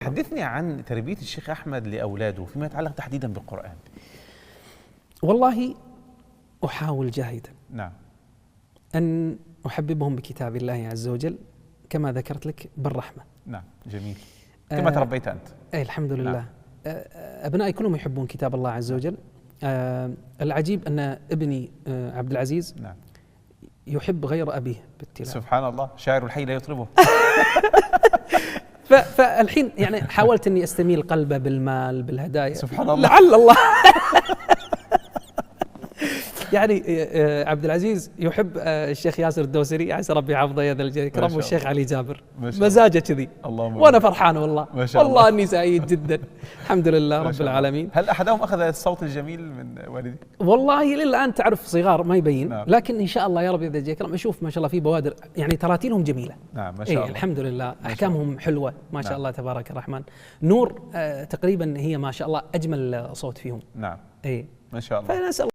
حدثني عن تربية الشيخ أحمد لأولاده فيما يتعلق تحديدا بالقرآن. والله أحاول جاهدا نعم. أن أحببهم بكتاب الله عز وجل كما ذكرت لك بالرحمة. نعم جميل. كما تربيت أنت. أي الحمد لله. نعم. أبنائي كلهم يحبون كتاب الله عز وجل. العجيب أن ابني عبد العزيز نعم. يحب غير أبيه بالتلاوة. سبحان الله، شاعر الحي لا يطربه. فالحين يعني حاولت أني أستميل قلبه بالمال بالهدايا. سبحان الله. لعل الله. يعني عبد العزيز يحب الشيخ ياسر الدوسري عسى ربي حفظه يا ذا الجلال والإكرام، والشيخ علي جابر مزاجه كذي، وانا فرحان والله والله اني سعيد جدا. الحمد لله رب العالمين. هل احدهم اخذ الصوت الجميل من والدي؟ والله للان تعرف صغار ما يبين. نعم. لكن ان شاء الله يا رب يا ذا الجلال والإكرام اشوف ما شاء الله في بوادر، يعني تراتيلهم جميله. نعم ما شاء الله. الحمد لله احكامهم حلوه ما شاء الله تبارك الرحمن. نور تقريبا هي ما شاء الله اجمل صوت فيهم. نعم اي ما شاء الله. فنسأل